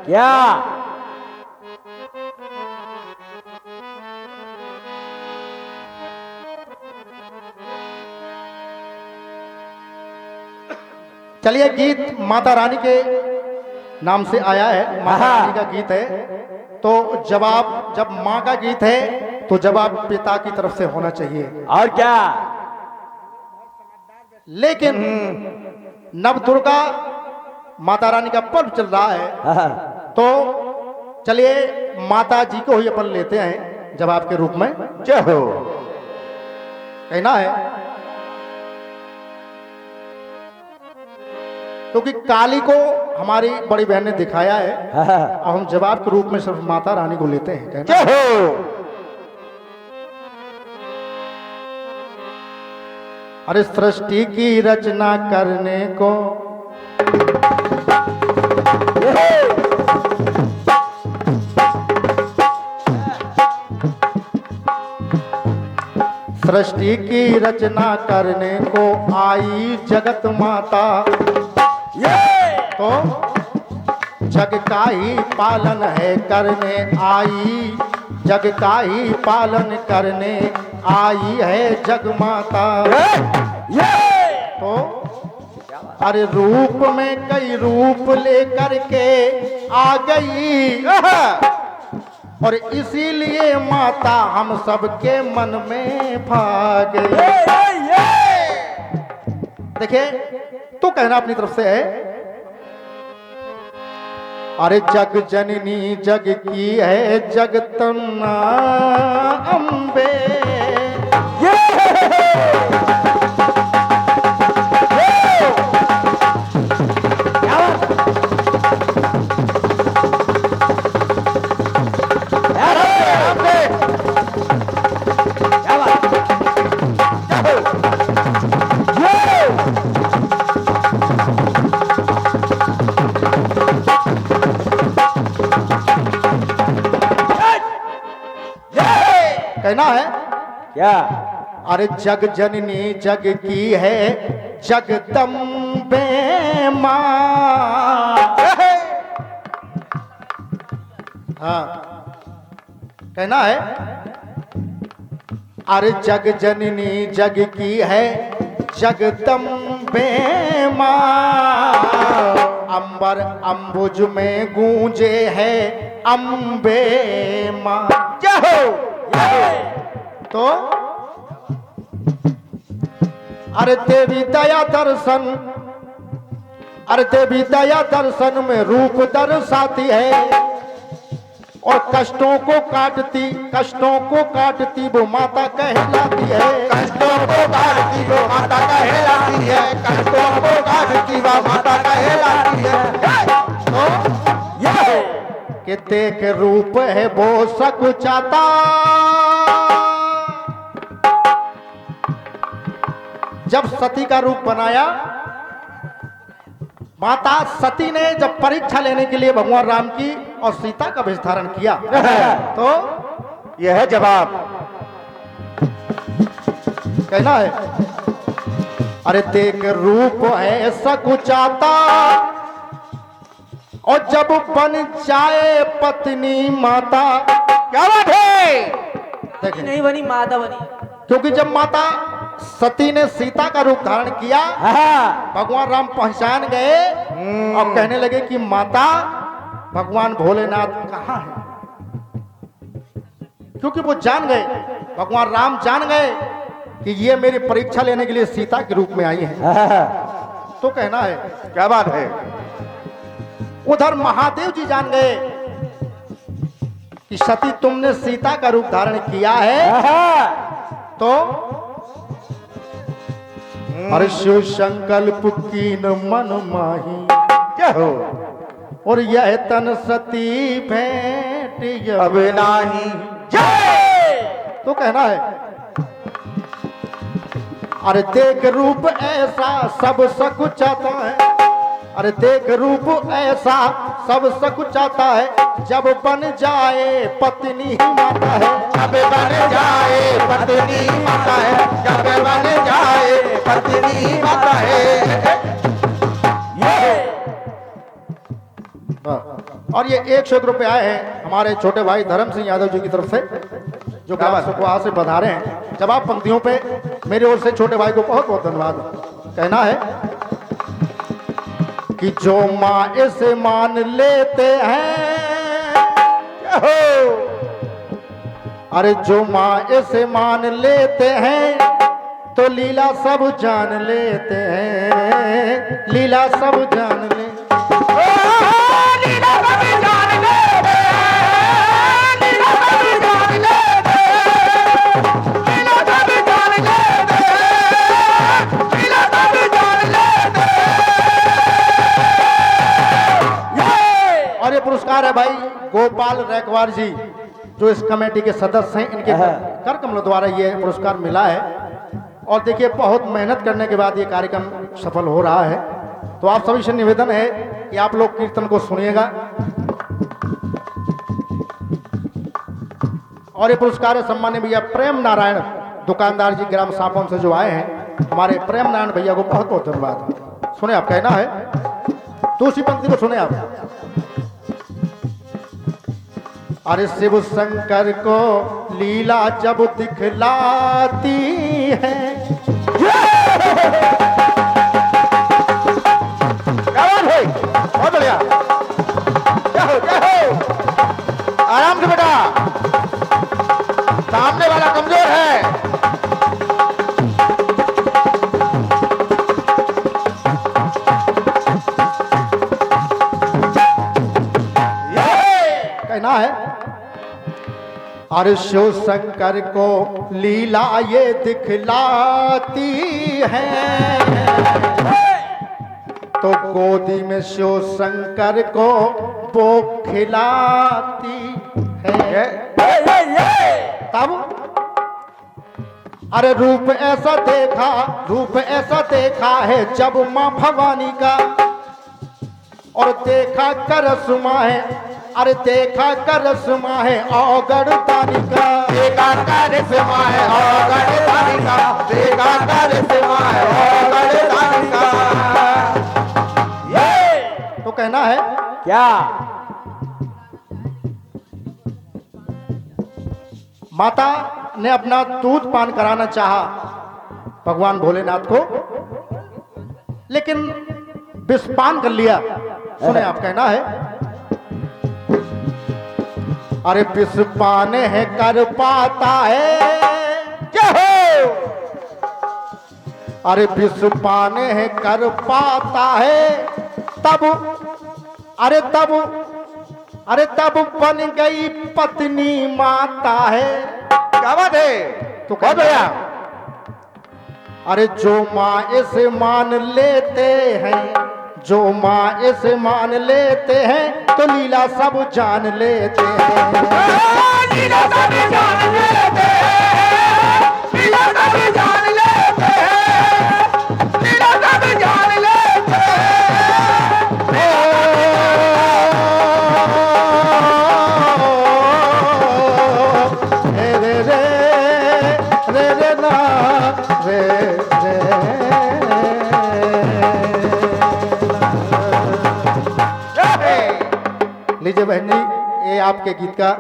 क्या? चलिए, गीत माता रानी के नाम से आया है, माता रानी का गीत है। तो जवाब जब माँ का गीत है तो जवाब पिता की तरफ से होना चाहिए। और क्या? लेकिन नव दुर्गा माता रानी का पर्व चल रहा है, तो चलिए माता जी को ही अपन लेते हैं जवाब के रूप में। जय हो। कहना है क्योंकि काली को हमारी बड़ी बहन ने दिखाया है, और हम जवाब के रूप में सिर्फ माता रानी को लेते हैं। कहना जय हो। अरे सृष्टि की रचना करने को सृष्टि की रचना करने को आई जगत माता, तो जग का ही पालन है करने आई, जग का ही पालन करने आई है जग माता। तो अरे रूप में कई रूप लेकर के आ गई, और इसीलिए माता हम सबके मन में भा गई। देखिए, तो कहना अपनी तरफ से है, अरे जग जननी जग की है जगतना अम्बे। कहना है क्या? अरे जग जननी जग की है जगदम्बे माँ। हाँ, कहना है अरे जग जननी जग की है जगदम्बे माँ, अंबर अंबुज में गूंजे है अम्बे माँ। जय हो। तो अरे देवी दया दर्शन, अरे देवी दया दर्शन में रूप दर्शाती है, और कष्टों को काटती वो माता कहलाती है। कष्टों को काटती वो माता कहलाती है, कष्टों को काटती वो माता कहलाती है। तो यह कि देख रूप है वो सकुचाता, जब सती का रूप बनाया, माता सती ने जब परीक्षा लेने के लिए भगवान राम की और सीता का वेश धारण किया, तो यह है जवाब। कहना है अरे देख रूप है सकुचाता, और जब बन जाए पत्नी माता। क्या बात है? देखें, नहीं बनी माता बनी। क्योंकि जब माता सती ने सीता का रूप धारण किया, भगवान राम पहचान गए और कहने लगे कि माता भगवान भोलेनाथ कहाँ है। क्योंकि वो जान गए, भगवान राम जान गए कि ये मेरी परीक्षा लेने के लिए सीता के रूप में आई है। तो कहना है क्या बात है? उधर महादेव जी जान गए कि सती तुमने सीता का रूप धारण किया है, तो अरे शिव संकल्प कीन मन माही। क्या हो? और यह तन सती भेंट अब नाही। तो कहना है अरे देख रूप ऐसा सब सकुचाता है, अरे देख रूप ऐसा सब सकुचाता है, जब बन जाए पत्नी ही माता है। जब बन जाए पत्नी माता है, जब बन जाए पत्नी माता है। हाँ। और ये 101 रुपये आए हैं हमारे छोटे भाई धर्म सिंह यादव जी की तरफ से, जो कि आप सबको आज से बधारे हैं। जवाब पंक्तियों पे मेरी ओर से छोटे भाई को बहुत बहुत धन्यवाद। कहना है कि जो माँ से मान लेते हैं, अरे जो माँ से मान लेते हैं तो लीला सब जान लेते हैं, लीला सब जान ले और ये पुरस्कार है भाई गोपाल रैकवार जी, जो इस कमेटी के सदस्य हैं, इनके कर कमलों द्वारा ये पुरस्कार मिला है। और देखिए बहुत मेहनत करने के बाद ये कार्यक्रम सफल हो रहा है। तो आप सभी से निवेदन है कि आप लोग कीर्तन को सुनिएगा। और ये पुरस्कार है सम्मान्य भैया प्रेम नारायण दुकानदार जी ग्राम सापन से जो आए हैं, हमारे प्रेम नारायण भैया को बहुत बहुत धन्यवाद। सुने आप, कहना है दूसरी पंक्ति को सुने आप। अरे शिव शंकर को लीला जब दिखलाती है, बहुत बढ़िया, जय हो जय हो। आराम से बेटा, सामने वाला कमजोर है। कहना है अरे शिव शंकर को लीला ये दिखलाती है, तो गोदी में शिव शंकर को वो खिलाती है। तब अरे रूप ऐसा देखा है जब माँ भवानी का, और देखा करसमा है, अरे देखा करसमा है औगड़ दानी का, देखा करसमा है औगड़ दानी का, देखा करसमा है औगड़ दानी का। तो कहना है क्या माता ने अपना दूध पान कराना चाहा भगवान भोलेनाथ को, लेकिन विषपान कर लिया। सुने आप, कहना है अरे विषपान है कर पाता है, क्या हो, अरे विषपान है कर पाता है, तब बन गई पत्नी माता है। क्या बात है, तो कह गया अरे जो माँ से मान लेते हैं, जो माँ से मान लेते हैं तो लीला सब जान लेते हैं, लीला सब जान लेते हैं, लीला सब जान लेते हैं, लीला सब जान लेते हैं। लीजिए बहन जी, ये आपके गीत का